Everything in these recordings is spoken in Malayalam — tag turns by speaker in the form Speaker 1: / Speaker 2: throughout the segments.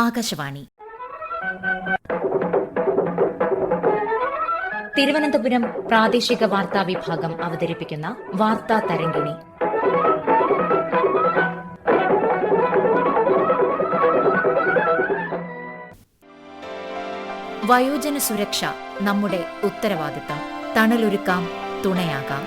Speaker 1: ആകാശവാണി തിരുവനന്തപുരം പ്രാദേശിക വാർത്താ വിഭാഗം അവതരിപ്പിക്കുന്ന വാർത്താ തരംഗിണി. വയോജന സുരക്ഷ നമ്മുടെ ഉത്തരവാദിത്തം. തണലൊരുക്കാം, തുണയാകാം.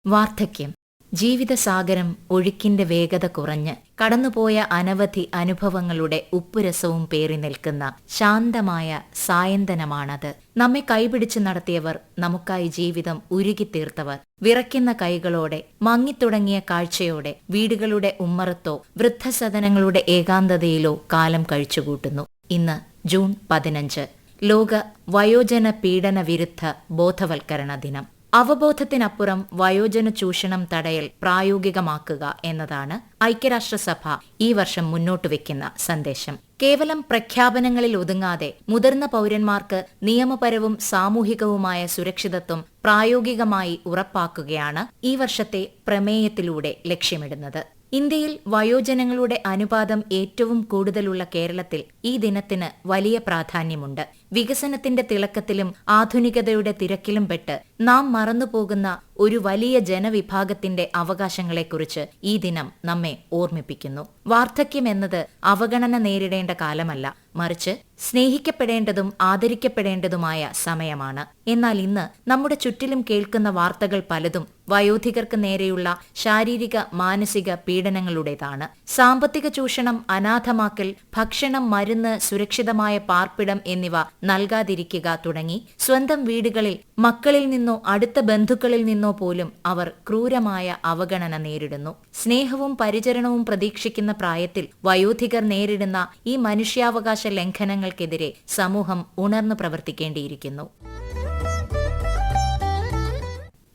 Speaker 1: വാർദ്ധക്യം ജീവിതസാഗരം ഒഴുക്കിന്റെ വേഗത കുറഞ്ഞ് കടന്നുപോയ അനവധി അനുഭവങ്ങളുടെ ഉപ്പുരസവും പേറി നിൽക്കുന്ന ശാന്തമായ സായന്തനമാണത്. നമ്മെ കൈപിടിച്ചു നടത്തിയവർ, നമുക്കായി ജീവിതം ഉരുകിത്തീർത്തവർ, വിറയ്ക്കുന്ന കൈകളോടെ, മങ്ങിത്തുടങ്ങിയ കാഴ്ചയോടെ വീടുകളുടെ ഉമ്മറത്തോ വൃദ്ധസദനങ്ങളുടെ ഏകാന്തതയിലോ കാലം കഴിച്ചുകൂട്ടുന്നു. ഇന്ന് ജൂൺ 15, ലോക വയോജന പീഡന വിരുദ്ധ ബോധവൽക്കരണ ദിനം. അവബോധത്തിനപ്പുറം വയോജന ചൂഷണം തടയൽ പ്രായോഗികമാക്കുക എന്നതാണ് ഐക്യരാഷ്ട്രസഭ ഈ വർഷം മുന്നോട്ടുവെക്കുന്ന സന്ദേശം. കേവലം പ്രഖ്യാപനങ്ങളിൽ ഒതുങ്ങാതെ മുതിർന്ന പൗരന്മാർക്ക് നിയമപരവും സാമൂഹികവുമായ സുരക്ഷിതത്വം പ്രായോഗികമായി ഉറപ്പാക്കുകയാണ് ഈ വർഷത്തെ പ്രമേയത്തിലൂടെ ലക്ഷ്യമിടുന്നത്. ഇന്ത്യയിൽ വയോജനങ്ങളുടെ അനുപാതം ഏറ്റവും കൂടുതലുള്ള കേരളത്തിൽ ഈ ദിനത്തിന് വലിയ പ്രാധാന്യമുണ്ട്. വികസനത്തിന്റെ തിളക്കത്തിലും ആധുനികതയുടെ തിരക്കിലും പെട്ട് നാം മറന്നുപോകുന്ന ഒരു വലിയ ജനവിഭാഗത്തിന്റെ അവകാശങ്ങളെക്കുറിച്ച് ഈ ദിനം നമ്മെ ഓർമ്മിപ്പിക്കുന്നു. വാർദ്ധക്യം എന്നത് അവഗണന നേരിടേണ്ട കാലമല്ല, മറിച്ച് സ്നേഹിക്കപ്പെടേണ്ടതും ആദരിക്കപ്പെടേണ്ടതുമായ സമയമാണ്. എന്നാൽ ഇന്ന് നമ്മുടെ ചുറ്റിലും കേൾക്കുന്ന വാർത്തകൾ പലതും വയോധികർക്ക് നേരെയുള്ള ശാരീരിക മാനസിക പീഡനങ്ങളുടേതാണ്. സാമ്പത്തിക ചൂഷണം, അനാഥമാക്കൽ, ഭക്ഷണം, മരുന്ന്, സുരക്ഷിതമായ പാർപ്പിടം എന്നിവ നൽകാതിരിക്കുക തുടങ്ങി സ്വന്തം വീടുകളിൽ മക്കളിൽ നിന്നോ അടുത്ത ബന്ധുക്കളിൽ നിന്നോ പോലും അവർ ക്രൂരമായ അവഗണന നേരിടുന്നു. സ്നേഹവും പരിചരണവും പ്രതീക്ഷിക്കുന്ന പ്രായത്തിൽ വയോധികർ നേരിടുന്ന ഈ മനുഷ്യാവകാശ ലംഘനങ്ങൾക്കെതിരെ സമൂഹം ഉണർന്നു പ്രവർത്തിക്കേണ്ടിയിരിക്കുന്നു.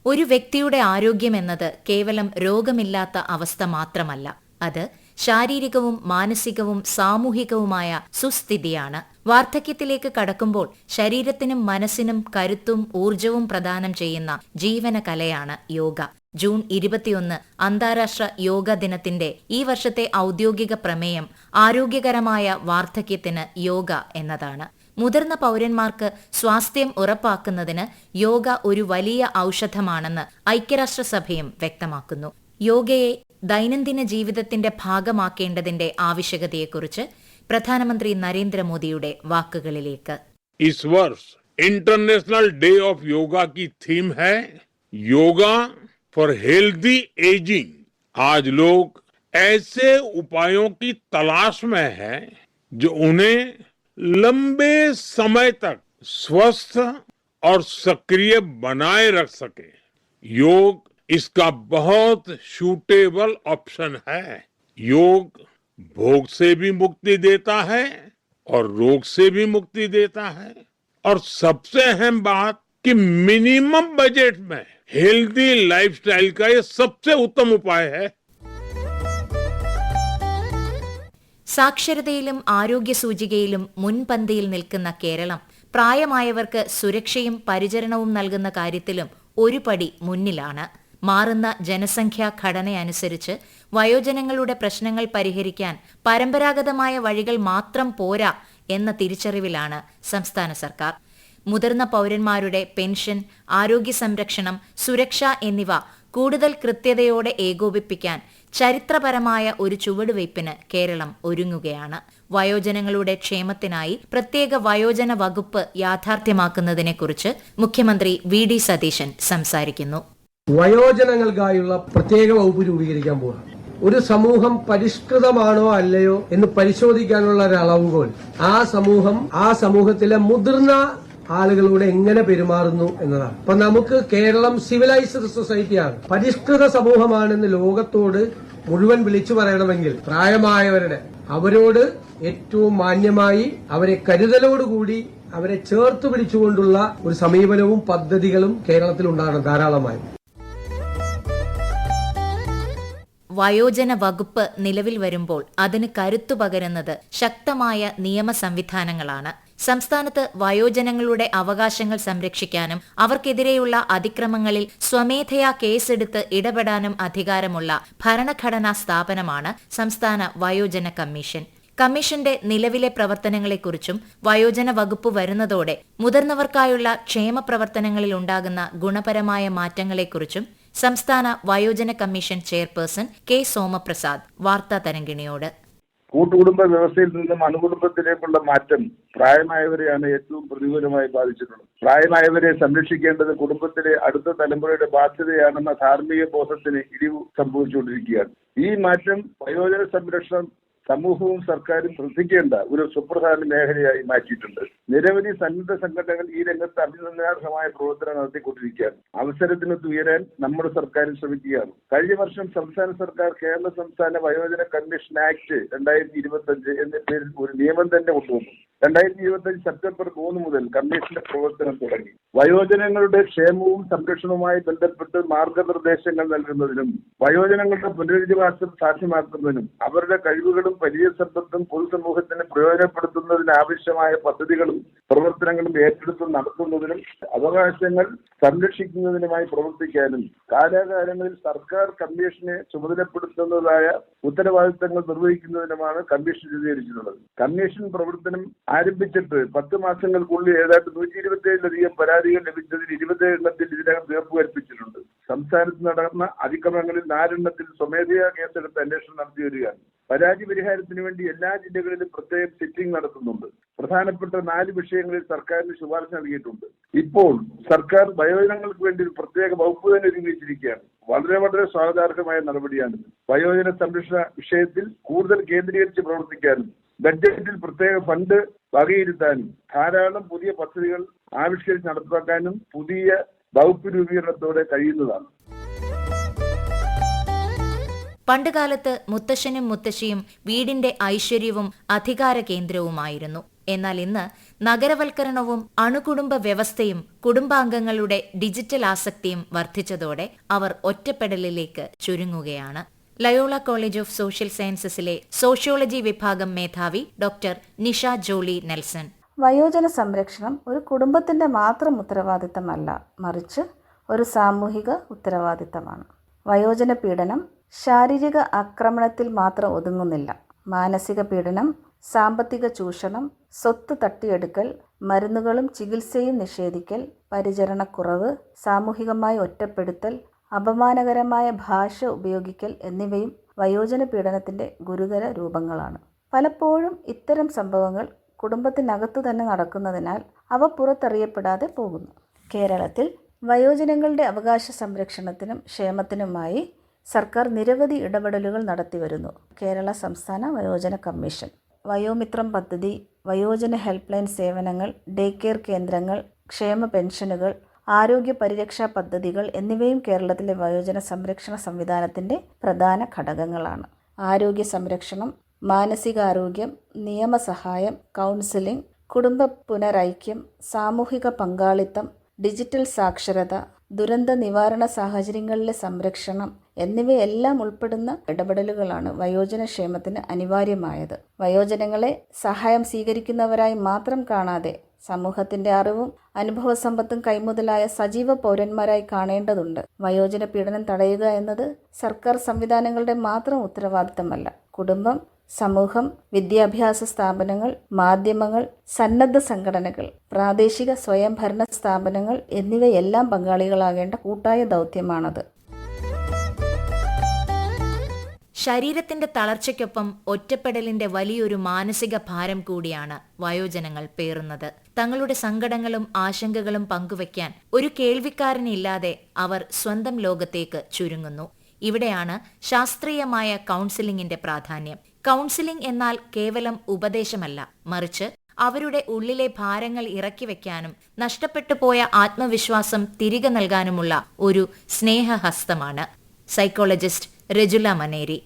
Speaker 1: ഒരു വ്യക്തിയുടെ ആരോഗ്യമെന്നത് കേവലം രോഗമില്ലാത്ത അവസ്ഥ മാത്രമല്ല, അത് ശാരീരികവും മാനസികവും സാമൂഹികവുമായ സുസ്ഥിതിയാണ്. വാർദ്ധക്യത്തിലേക്ക് കടക്കുമ്പോൾ ശരീരത്തിനും മനസ്സിനും കരുത്തും ഊർജവും പ്രദാനം ചെയ്യുന്ന ജീവന കലയാണ് യോഗ. ജൂൺ 21 അന്താരാഷ്ട്ര യോഗ ദിനത്തിന്റെ ഈ വർഷത്തെ ഔദ്യോഗിക പ്രമേയം ആരോഗ്യകരമായ വാർദ്ധക്യത്തിന് യോഗ എന്നതാണ്. മുതിർന്ന പൗരന്മാർക്ക് സ്വാസ്ഥ്യം ഉറപ്പാക്കുന്നതിന് യോഗ ഒരു വലിയ ഔഷധമാണെന്ന് ഐക്യരാഷ്ട്രസഭയും വ്യക്തമാക്കുന്നു. യോഗയെ ദൈനംദിന ജീവിതത്തിന്റെ ഭാഗമാക്കേണ്ടതിന്റെ ആവശ്യകതയെക്കുറിച്ച് പ്രധാനമന്ത്രി നരേന്ദ്രമോദിയുടെ വാക്കുകളിലേക്ക്.
Speaker 2: इस वर्ष इंटरनेशनल डे ऑफ योगा की थीम है योगा फॉर हेल्दी एजिंग. आज लोग ऐसे उपायों की तलाश में हैं जो उन्हें लंबे समय तक स्वस्थ और सक्रिय बनाए रख सके. योग इसका बहुत सूटेबल ऑप्शन है. योग भोग से भी मुक्ति देता है और रोग से भी मुक्ति देता है, और सबसे अहम बात कि मिनिमम बजट में हेल्दी लाइफस्टाइल का ये सबसे उत्तम उपाय है.
Speaker 1: സാക്ഷരതയിലും ആരോഗ്യ സൂചികയിലും മുൻപന്തിയിൽ നിൽക്കുന്ന കേരളം പ്രായമായവർക്ക് സുരക്ഷയും പരിചരണവും നൽകുന്ന കാര്യത്തിലും ഒരു പടി മുന്നിലാണ്. മാറുന്ന ജനസംഖ്യാ ഘടനയനുസരിച്ച് വയോജനങ്ങളുടെ പ്രശ്നങ്ങൾ പരിഹരിക്കാൻ പരമ്പരാഗതമായ വഴികൾ മാത്രം പോരാ എന്ന തിരിച്ചറിവിലാണ് സംസ്ഥാന സർക്കാർ. മുതിർന്ന പൗരന്മാരുടെ പെൻഷൻ, ആരോഗ്യ സംരക്ഷണം, സുരക്ഷ എന്നിവ കൂടുതൽ കൃത്യതയോടെ ഏകോപിപ്പിക്കാൻ ചരിത്രപരമായ ഒരു ചുവടുവയ്പ്പിന് കേരളം ഒരുങ്ങുകയാണ്. വയോജനങ്ങളുടെ ക്ഷേമത്തിനായി പ്രത്യേക വയോജന വകുപ്പ് യാഥാർത്ഥ്യമാക്കുന്നതിനെക്കുറിച്ച് മുഖ്യമന്ത്രി വി.ഡി. സതീശൻ സംസാരിക്കുന്നു.
Speaker 3: വയോജനങ്ങൾക്കായുള്ള പ്രത്യേക വകുപ്പ് രൂപീകരിക്കാൻ പോകുന്നു. ഒരു സമൂഹം പരിഷ്കൃതമാണോ അല്ലയോ എന്ന് പരിശോധിക്കാനുള്ള ഒരു അളവുകോൽ ആ സമൂഹത്തിലെ മുതിർന്ന ആളുകളോട് എങ്ങനെ പെരുമാറുന്നു എന്നതാണ്. അപ്പൊ നമുക്ക് കേരളം സിവിലൈസ്ഡ് സൊസൈറ്റിയാണ്, പരിഷ്കൃത സമൂഹമാണെന്ന് ലോകത്തോട് മുഴുവൻ വിളിച്ചു പറയണമെങ്കിൽ അവരോട് ഏറ്റവും മാന്യമായി, അവരെ കരുതലോടുകൂടി, അവരെ ചേർത്ത് പിടിച്ചുകൊണ്ടുള്ള ഒരു സമീപനവും പദ്ധതികളും കേരളത്തിൽ ഉണ്ടാകണം ധാരാളമായി.
Speaker 1: വയോജന വകുപ്പ് നിലവിൽ വരുമ്പോൾ അതിന് കരുത്തു പകരുന്നത് ശക്തമായ നിയമ സംവിധാനങ്ങളാണ്. സംസ്ഥാനത്ത് വയോജനങ്ങളുടെ അവകാശങ്ങൾ സംരക്ഷിക്കാനും അവർക്കെതിരെയുള്ള അതിക്രമങ്ങളിൽ സ്വമേധയാ കേസെടുത്ത് ഇടപെടാനും അധികാരമുള്ള ഭരണഘടനാ സ്ഥാപനമാണ് സംസ്ഥാന വയോജന കമ്മീഷൻ. കമ്മീഷന്റെ നിലവിലെ പ്രവർത്തനങ്ങളെക്കുറിച്ചും വയോജന വകുപ്പ് വരുന്നതോടെ മുതിർന്നവർക്കായുള്ള ക്ഷേമ പ്രവർത്തനങ്ങളിൽ ഉണ്ടാകുന്ന ഗുണപരമായ മാറ്റങ്ങളെക്കുറിച്ചും സംസ്ഥാന വയോജന കമ്മീഷൻ ചെയർപേഴ്സൺ കെ സോമപ്രസാദ് വാർത്താ തരംഗിണിയോട്.
Speaker 4: കൂട്ടുകുടുംബ വ്യവസ്ഥയിൽ നിന്നും അണുകുടുംബത്തിലേക്കുള്ള മാറ്റം പ്രായമായവരെയാണ് ഏറ്റവും പ്രതികൂലമായി ബാധിച്ചിട്ടുള്ളത്. പ്രായമായവരെ സംരക്ഷിക്കേണ്ടത് കുടുംബത്തിലെ അടുത്ത തലമുറയുടെ ബാധ്യതയാണെന്ന ധാർമ്മിക ബോധത്തിന് ഇടിവ് സംഭവിച്ചുകൊണ്ടിരിക്കുകയാണ്. ഈ മാറ്റം വയോജന സംരക്ഷണം സമൂഹവും സർക്കാരും ശ്രദ്ധിക്കേണ്ട ഒരു സുപ്രധാന മേഖലയായി മാറ്റിയിട്ടുണ്ട്. നിരവധി സന്നദ്ധ സംഘടനകൾ ഈ രംഗത്ത് അഭിനന്ദനാർഹമായ പ്രവർത്തനം നടത്തിക്കൊണ്ടിരിക്കുകയാണ്. അവസരത്തിനൊത്ത് ഉയരാൻ നമ്മുടെ സർക്കാർ ശ്രമിക്കുകയാണ്. കഴിഞ്ഞ വർഷം സംസ്ഥാന സർക്കാർ കേരള സംസ്ഥാന വയോജന കമ്മീഷൻ ആക്ട് 2025 എന്ന പേരിൽ ഒരു നിയമം തന്നെ കൊണ്ടുവന്നു. 2025 സെപ്റ്റംബർ 3 മുതൽ കമ്മീഷന്റെ പ്രവർത്തനം തുടങ്ങി. വയോജനങ്ങളുടെ ക്ഷേമവും സംരക്ഷണവുമായി ബന്ധപ്പെട്ട് മാർഗനിർദ്ദേശങ്ങൾ നൽകുന്നതിനും വയോജനങ്ങളുടെ പുനരധിവാസം സാധ്യമാക്കുന്നതിനും അവരുടെ കഴിവുകളും പരിചയസമ്പത്തും പൊതുസമൂഹത്തിന് പ്രയോജനപ്പെടുത്തുന്നതിനാവശ്യമായ പദ്ധതികളും പ്രവർത്തനങ്ങളും ഏറ്റെടുത്ത് നടത്തുന്നതിനും അവകാശങ്ങൾ സംരക്ഷിക്കുന്നതിനുമായി പ്രവർത്തിക്കാനും കാലാകാലങ്ങളിൽ സർക്കാർ കമ്മീഷനെ ചുമതലപ്പെടുത്തുന്നതായ ഉത്തരവാദിത്തങ്ങൾ നിർവഹിക്കുന്നതിനുമാണ് കമ്മീഷൻ രൂപീകരിച്ചിട്ടുള്ളത്. കമ്മീഷൻ പ്രവർത്തനം ആരംഭിച്ചിട്ട് 10 മാസങ്ങൾക്കുള്ളിൽ ഏതാണ്ട് 127 പരാതികൾ ലഭിച്ചതിൽ 27 എണ്ണത്തിൽ ഇതിനകം തീർപ്പ് കൽപ്പിച്ചിട്ടുണ്ട്. സംസ്ഥാനത്ത് നടന്ന അതിക്രമങ്ങളിൽ 4 എണ്ണത്തിൽ സ്വമേധയാ കേസെടുത്ത് അന്വേഷണം നടത്തി വരികയാണ്. പരാതി പരിഹാരത്തിന് വേണ്ടി എല്ലാ ജില്ലകളിലും പ്രത്യേകം സിറ്റിംഗ് നടത്തുന്നുണ്ട്. പ്രധാനപ്പെട്ട 4 വിഷയങ്ങളിൽ സർക്കാരിന് ശുപാർശ നൽകിയിട്ടുണ്ട്. ഇപ്പോൾ സർക്കാർ വയോജനങ്ങൾക്ക് വേണ്ടി ഒരു പ്രത്യേക വകുപ്പ് തന്നെ രൂപീകരിച്ചിരിക്കുകയാണ്. വളരെ സ്വാഗതാർഹമായ നടപടിയാണ്. വയോജന സംരക്ഷണ വിഷയത്തിൽ കൂടുതൽ കേന്ദ്രീകരിച്ച് പ്രവർത്തിക്കാനും ബഡ്ജറ്റിൽ പ്രത്യേക ഫണ്ട് വകയിരുത്താനും ധാരാളം പുതിയ പദ്ധതികൾ ആവിഷ്കരിച്ച് നടപ്പാക്കാനും പുതിയ വകുപ്പ് രൂപീകരണത്തോടെ കഴിയുന്നതാണ്.
Speaker 1: പണ്ടുകാലത്ത് മുത്തശ്ശനും മുത്തശ്ശിയും വീടിന്റെ ഐശ്വര്യവും അധികാര കേന്ദ്രവുമായിരുന്നു. എന്നാൽ ഇന്ന് നഗരവൽക്കരണവും അണുകുടുംബ വ്യവസ്ഥയും കുടുംബാംഗങ്ങളുടെ ഡിജിറ്റൽ ആസക്തിയും വർദ്ധിച്ചതോടെ അവർ ഒറ്റപ്പെടലിലേക്ക് ചുരുങ്ങുകയാണ്. ലയോള കോളേജ് ഓഫ് സോഷ്യൽ സയൻസസിലെ സോഷ്യോളജി വിഭാഗം മേധാവി ഡോക്ടർ നിഷ ജോളി നെൽസൺ.
Speaker 5: വയോജന സംരക്ഷണം ഒരു കുടുംബത്തിന്റെ മാത്രം ഉത്തരവാദിത്തമല്ല, മറിച്ച് ഒരു സാമൂഹിക ഉത്തരവാദിത്തമാണ്. വയോജന പീഡനം ശാരീരിക ആക്രമണത്തിൽ മാത്രം ഒതുങ്ങുന്നില്ല. മാനസിക പീഡനം, സാമ്പത്തിക ചൂഷണം, സ്വത്ത് തട്ടിയെടുക്കൽ, മരുന്നുകളും ചികിത്സയും നിഷേധിക്കൽ, പരിചരണക്കുറവ്, സാമൂഹികമായി ഒറ്റപ്പെടുത്തൽ, അപമാനകരമായ ഭാഷ ഉപയോഗിക്കൽ എന്നിവയും വയോജന പീഡനത്തിന്റെ ഗുരുതര രൂപങ്ങളാണ്. പലപ്പോഴും ഇത്തരം സംഭവങ്ങൾ കുടുംബത്തിനകത്തു തന്നെ നടക്കുന്നതിനാൽ അവ പുറത്തറിയപ്പെടാതെ പോകുന്നു. കേരളത്തിൽ വയോജനങ്ങളുടെ അവകാശ സംരക്ഷണത്തിനും ക്ഷേമത്തിനുമായി സർക്കാർ നിരവധി ഇടപെടലുകൾ നടത്തിവരുന്നു. കേരള സംസ്ഥാന വയോജന കമ്മീഷൻ, വയോമിത്രം പദ്ധതി, വയോജന ഹെൽപ്പ് ലൈൻ സേവനങ്ങൾ, ഡേ കെയർ കേന്ദ്രങ്ങൾ, ക്ഷേമ പെൻഷനുകൾ, ആരോഗ്യ പരിരക്ഷാ പദ്ധതികൾ എന്നിവയും കേരളത്തിലെ വയോജന സംരക്ഷണ സംവിധാനത്തിൻ്റെ പ്രധാന ഘടകങ്ങളാണ്. ആരോഗ്യ സംരക്ഷണം, മാനസികാരോഗ്യം, നിയമസഹായം, കൗൺസിലിംഗ്, കുടുംബ പുനരൈക്യം, സാമൂഹിക പങ്കാളിത്തം, ഡിജിറ്റൽ സാക്ഷരത, ദുരന്ത നിവാരണ സാഹചര്യങ്ങളിലെ സംരക്ഷണം എന്നിവയെല്ലാം ഉൾപ്പെടുന്ന ഇടപെടലുകളാണ് വയോജന ക്ഷേമത്തിന് അനിവാര്യമായത്. വയോജനങ്ങളെ സഹായം സ്വീകരിക്കുന്നവരായി മാത്രം കാണാതെ സമൂഹത്തിന്റെ അറിവും അനുഭവസമ്പത്തും കൈമുതലായ സജീവ പൗരന്മാരായി കാണേണ്ടതുണ്ട്. വയോജന പീഡനം തടയുക എന്നത് സർക്കാർ സംവിധാനങ്ങളുടെ മാത്രം ഉത്തരവാദിത്തമല്ല. കുടുംബം, സമൂഹം, വിദ്യാഭ്യാസ സ്ഥാപനങ്ങൾ, മാധ്യമങ്ങൾ, സന്നദ്ധ സംഘടനകൾ, പ്രാദേശിക സ്വയംഭരണ സ്ഥാപനങ്ങൾ എന്നിവയെല്ലാം പങ്കാളികളാകേണ്ട കൂട്ടായ ദൗത്യമാണത്.
Speaker 1: ശരീരത്തിന്റെ തളർച്ചയ്ക്കൊപ്പം ഒറ്റപ്പെടലിന്റെ വലിയൊരു മാനസിക ഭാരം കൂടിയാണ് വയോജനങ്ങൾ പേറുന്നത്. തങ്ങളുടെ സങ്കടങ്ങളും ആശങ്കകളും പങ്കുവയ്ക്കാൻ ഒരു കേൾവിക്കാരനില്ലാതെ അവർ സ്വന്തം ലോകത്തേക്ക് ചുരുങ്ങുന്നു. ഇവിടെയാണ് ശാസ്ത്രീയമായ കൗൺസിലിംഗിന്റെ പ്രാധാന്യം. കൗൺസിലിംഗ് എന്നാൽ കേവലം ഉപദേശമല്ല, മറിച്ച് അവരുടെ ഉള്ളിലെ ഭാരങ്ങൾ ഇറക്കിവെക്കാനും നഷ്ടപ്പെട്ടു പോയ ആത്മവിശ്വാസം തിരികെ നൽകാനുമുള്ള ഒരു സ്നേഹഹസ്തമാണ്. സൈക്കോളജിസ്റ്റ് രജുല മനേരി.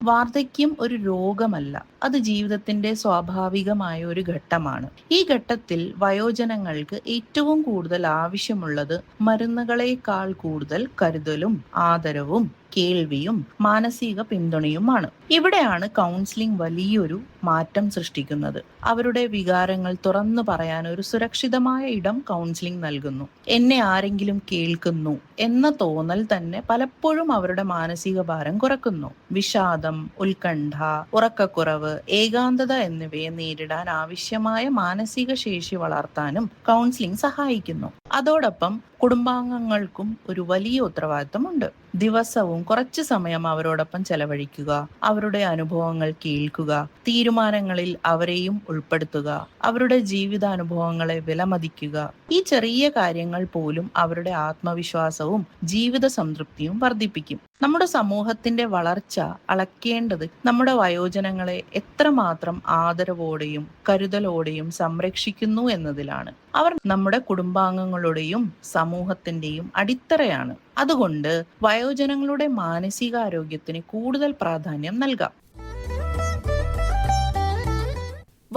Speaker 6: വാർദ്ധക്യം ഒരു രോഗമല്ല, അത് ജീവിതത്തിന്റെ സ്വാഭാവികമായ ഒരു ഘട്ടമാണ്. ഈ ഘട്ടത്തിൽ വയോജനങ്ങൾക്ക് ഏറ്റവും കൂടുതൽ ആവശ്യമുള്ളത് മരുന്നുകളേക്കാൾ കൂടുതൽ കരുതലും ആദരവും കേൾവിയും മാനസിക പിന്തുണയുമാണ്. ഇവിടെയാണ് കൗൺസിലിംഗ് വലിയൊരു മാറ്റം സൃഷ്ടിക്കുന്നത്. അവരുടെ വികാരങ്ങൾ തുറന്നു പറയാൻ ഒരു സുരക്ഷിതമായ ഇടം കൗൺസിലിംഗ് നൽകുന്നു. എന്നെ ആരെങ്കിലും കേൾക്കുന്നു എന്ന തോന്നൽ തന്നെ പലപ്പോഴും അവരുടെ മാനസിക ഭാരം കുറക്കുന്നു. വിഷാദം, ഉത്കണ്ഠ, ഉറക്കക്കുറവ്, ഏകാന്തത എന്നിവയെ നേരിടാൻ ആവശ്യമായ മാനസിക ശേഷി വളർത്താനും കൗൺസിലിംഗ് സഹായിക്കുന്നു. അതോടൊപ്പം കുടുംബാംഗങ്ങൾക്കും ഒരു വലിയ ഉത്തരവാദിത്തമുണ്ട്. ദിവസവും കുറച്ചു സമയം അവരോടൊപ്പം ചെലവഴിക്കുക, അവരുടെ അനുഭവങ്ങൾ കേൾക്കുക, തീരുമാനങ്ങളിൽ അവരെയും ഉൾപ്പെടുത്തുക, അവരുടെ ജീവിതാനുഭവങ്ങളെ വിലമതിക്കുക. ഈ ചെറിയ കാര്യങ്ങൾ പോലും അവരുടെ ആത്മവിശ്വാസവും ജീവിത സംതൃപ്തിയും വർദ്ധിപ്പിക്കും. നമ്മുടെ സമൂഹത്തിന്റെ വളർച്ച അളക്കേണ്ടത് നമ്മുടെ വയോജനങ്ങളെ എത്രമാത്രം ആദരവോടെയും കരുതലോടെയും സംരക്ഷിക്കുന്നു എന്നതിലാണ്. അവർ നമ്മുടെ കുടുംബാംഗങ്ങളുടെയും സമൂഹത്തിന്റെയും അടിത്തറയാണ്. അതുകൊണ്ട് വയോജനങ്ങളുടെ മാനസികാരോഗ്യത്തിന് കൂടുതൽ പ്രാധാന്യം നൽകാം.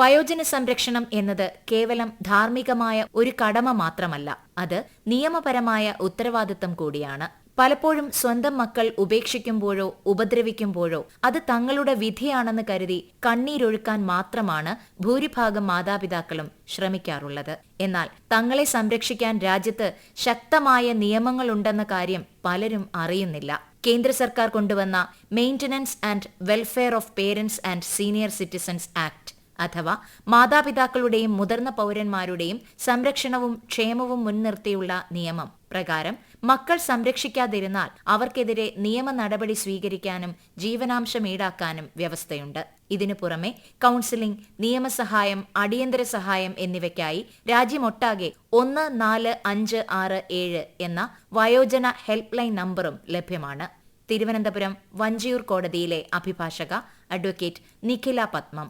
Speaker 1: വയോജന സംരക്ഷണം എന്നത് കേവലം ധാർമ്മികമായ ഒരു കടമ മാത്രമല്ല, അത് നിയമപരമായ ഉത്തരവാദിത്തം കൂടിയാണ്. പലപ്പോഴും സ്വന്തം മക്കൾ ഉപേക്ഷിക്കുമ്പോഴോ ഉപദ്രവിക്കുമ്പോഴോ അത് തങ്ങളുടെ വിധിയാണെന്ന് കരുതി കണ്ണീരൊഴുക്കാൻ മാത്രമാണ് ഭൂരിഭാഗം മാതാപിതാക്കളും ശ്രമിക്കാറുള്ളത്. എന്നാൽ തങ്ങളെ സംരക്ഷിക്കാൻ രാജ്യത്ത് ശക്തമായ നിയമങ്ങളുണ്ടെന്ന കാര്യം പലരും അറിയുന്നില്ല. കേന്ദ്ര സർക്കാർ കൊണ്ടുവന്ന maintenance and welfare of parents and senior citizens act അഥവാ മാതാപിതാക്കളുടെയും മുതിർന്ന പൗരന്മാരുടെയും സംരക്ഷണവും ക്ഷേമവും മുൻനിർത്തിയുള്ള നിയമം പ്രകാരം മക്കൾ സംരക്ഷിക്കാതിരുന്നാൽ അവർക്കെതിരെ നിയമ നടപടി സ്വീകരിക്കാനും ജീവനാംശം ഈടാക്കാനും വ്യവസ്ഥയുണ്ട്. ഇതിനു പുറമെ കൗൺസിലിംഗ്, നിയമസഹായം, അടിയന്തര സഹായം എന്നിവയ്ക്കായി രാജ്യമൊട്ടാകെ 14567 എന്ന വയോജന ഹെൽപ്പ് ലൈൻ നമ്പറും ലഭ്യമാണ്. തിരുവനന്തപുരം വഞ്ചിയൂർ കോടതിയിലെ അഭിഭാഷക അഡ്വക്കേറ്റ് നിഖില പത്മം.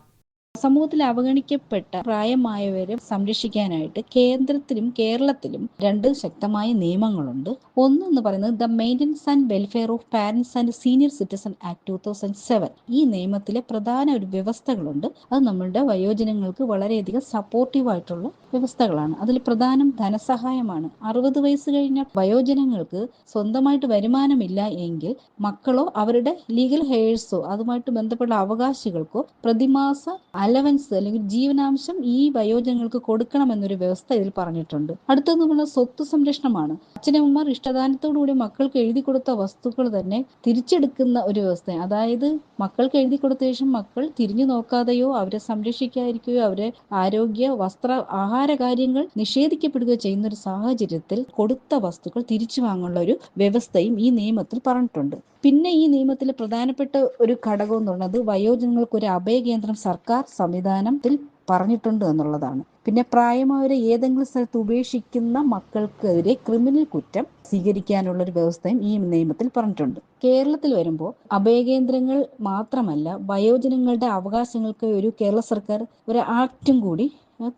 Speaker 7: സമൂഹത്തിൽ അവഗണിക്കപ്പെട്ട പ്രായമായവരെ സംരക്ഷിക്കാനായിട്ട് കേന്ദ്രത്തിലും കേരളത്തിലും 2 ശക്തമായ നിയമങ്ങളുണ്ട്. ഒന്ന് എന്ന് പറയുന്നത് the maintenance and welfare of parents and senior citizen act 2007. ഈ നിയമത്തിലെ പ്രധാന ഒരു വ്യവസ്ഥകളുണ്ട്. അത് നമ്മളുടെ വയോജനങ്ങൾക്ക് വളരെയധികം സപ്പോർട്ടീവായിട്ടുള്ള വ്യവസ്ഥകളാണ്. അതിൽ പ്രധാനം ധനസഹായമാണ്. 60 വയസ്സ് കഴിഞ്ഞ വയോജനങ്ങൾക്ക് സ്വന്തമായിട്ട് വരുമാനമില്ല എങ്കിൽ മക്കളോ അവരുടെ ലീഗൽ ഹെയർസോ അതുമായിട്ട് ബന്ധപ്പെട്ട അവകാശികൾക്കോ പ്രതിമാസ അലവൻസ് അല്ലെങ്കിൽ ജീവനാംശം ഈ വയോജനങ്ങൾക്ക് കൊടുക്കണമെന്നൊരു വ്യവസ്ഥ ഇതിൽ പറഞ്ഞിട്ടുണ്ട്. അടുത്തത് നമ്മൾ സ്വത്ത് സംരക്ഷണമാണ്. അച്ഛനമ്മമാർ ഇഷ്ടദാനത്തോടുകൂടി മക്കൾക്ക് എഴുതി കൊടുത്ത വസ്തുക്കൾ തന്നെ തിരിച്ചെടുക്കുന്ന ഒരു വ്യവസ്ഥ. അതായത് മക്കൾക്ക് എഴുതി കൊടുത്ത ശേഷം മക്കൾ തിരിഞ്ഞു നോക്കാതെയോ അവരെ സംരക്ഷിക്കാതിരിക്കുകയോ അവരെ ആരോഗ്യ, വസ്ത്ര, ആഹാര കാര്യങ്ങൾ നിഷേധിക്കപ്പെടുകയോ ചെയ്യുന്ന ഒരു സാഹചര്യത്തിൽ കൊടുത്ത വസ്തുക്കൾ തിരിച്ചു വാങ്ങാനുള്ള ഒരു വ്യവസ്ഥയും ഈ നിയമത്തിൽ പറഞ്ഞിട്ടുണ്ട്. പിന്നെ ഈ നിയമത്തിലെ പ്രധാനപ്പെട്ട ഒരു ഘടകം എന്ന് പറയുന്നത് വയോജനങ്ങൾക്ക് ഒരു അഭയകേന്ദ്രം സർക്കാർ സംവിധാനത്തിൽ പറഞ്ഞിട്ടുണ്ട് എന്നുള്ളതാണ്. പിന്നെ പ്രായമായവരെ ഏതെങ്കിലും സ്ഥലത്ത് ഉപേക്ഷിക്കുന്ന മക്കൾക്കെതിരെ ക്രിമിനൽ കുറ്റം സ്വീകരിക്കാനുള്ള ഒരു വ്യവസ്ഥയും ഈ നിയമത്തിൽ പറഞ്ഞിട്ടുണ്ട്. കേരളത്തിൽ വരുമ്പോൾ അഭയകേന്ദ്രങ്ങൾ മാത്രമല്ല, വയോജനങ്ങളുടെ അവകാശങ്ങൾക്ക് ഒരു കേരള സർക്കാർ ഒരു ആക്ടും കൂടി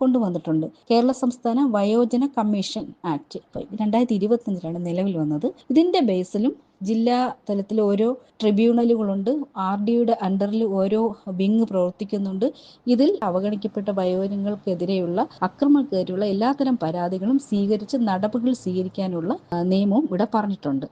Speaker 7: കൊണ്ടുവന്നിട്ടുണ്ട്. കേരള സംസ്ഥാന വയോജന കമ്മീഷൻ ആക്ട് 2025 നിലവിൽ വന്നത്. ഇതിന്റെ ബേസിലും ജില്ലാ തലത്തിൽ ഓരോ ട്രിബ്യൂണലുകളുണ്ട്. RDയുടെ അണ്ടറിൽ ഓരോ വിങ് പ്രവർത്തിക്കുന്നുണ്ട്. ഇതിൽ അവഗണിക്കപ്പെട്ട വയോജനങ്ങൾക്കെതിരെയുള്ള അക്രമക്കെതിരെയുള്ള എല്ലാത്തരം പരാതികളും സ്വീകരിച്ച് നടപടികൾ സ്വീകരിക്കാനുള്ള നിയമവും ഇവിടെ പറഞ്ഞിട്ടുണ്ട്.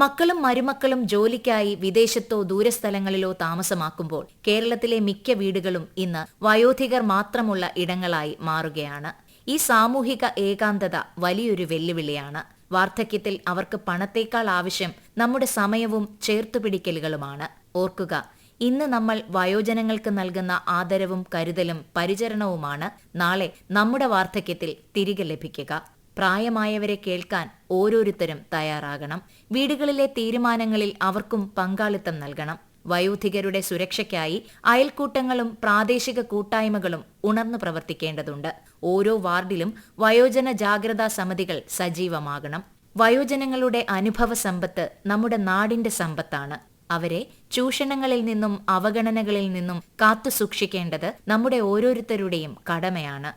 Speaker 1: മക്കളും മരുമക്കളും ജോലിക്കായി വിദേശത്തോ ദൂരസ്ഥലങ്ങളിലോ താമസമാക്കുമ്പോൾ കേരളത്തിലെ മിക്ക വീടുകളും ഇന്ന് വയോധികർ മാത്രമുള്ള ഇടങ്ങളായി മാറുകയാണ്. ഈ സാമൂഹിക ഏകാന്തത വലിയൊരു വെല്ലുവിളിയാണ്. വാർദ്ധക്യത്തിൽ അവർക്ക് പണത്തേക്കാൾ ആവശ്യം നമ്മുടെ സമയവും ചേർത്തുപിടിക്കലുകളുമാണ്. ഓർക്കുക, ഇന്ന് നമ്മൾ വയോജനങ്ങൾക്ക് നൽകുന്ന ആദരവും കരുതലും പരിചരണവുമാണ് നാളെ നമ്മുടെ വാർദ്ധക്യത്തിൽ തിരികെ ലഭിക്കുക. പ്രായമായവരെ കേൾക്കാൻ ഓരോരുത്തരും തയ്യാറാകണം. വീടുകളിലെ തീരുമാനങ്ങളിൽ അവർക്കും പങ്കാളിത്തം നൽകണം. വയോധികരുടെ സുരക്ഷയ്ക്കായി അയൽക്കൂട്ടങ്ങളും പ്രാദേശിക കൂട്ടായ്മകളും ഉണർന്നു പ്രവർത്തിക്കേണ്ടതുണ്ട്. ഓരോ വാർഡിലും വയോജന ജാഗ്രതാ സമിതികൾ സജീവമാകണം. വയോജനങ്ങളുടെ അനുഭവ സമ്പത്ത് നമ്മുടെ നാടിന്റെ സമ്പത്താണ്. അവരെ ചൂഷണങ്ങളിൽ നിന്നും അവഗണനകളിൽ നിന്നും കാത്തുസൂക്ഷിക്കേണ്ടത് നമ്മുടെ ഓരോരുത്തരുടെയും കടമയാണ്.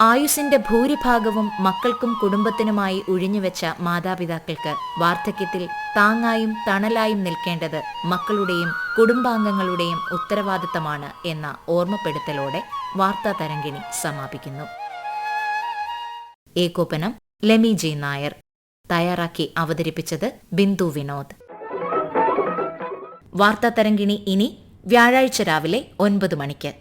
Speaker 1: ആയുസ്സിന്റെ ഭൂരിഭാഗവും മക്കൾക്കും കുടുംബത്തിനുമായി ഒഴിഞ്ഞുവെച്ച മാതാപിതാക്കൾക്ക് വാർദ്ധക്യത്തിൽ താങ്ങായും തണലായും നിൽക്കേണ്ടത് മക്കളുടെയും കുടുംബാംഗങ്ങളുടെയും ഉത്തരവാദിത്തമാണ് എന്ന ഓർമ്മപ്പെടുത്തലോടെ വാർത്താ തരംഗിണി സമാപിക്കുന്നു. ഏകോപനം ലെമി ജി നായർ. തയ്യാറാക്കി അവതരിപ്പിച്ചത് ബിന്ദു വിനോദ്. വാർത്താ തരംഗിണി ഇനി വ്യാഴാഴ്ച രാവിലെ 9 മണിക്ക്.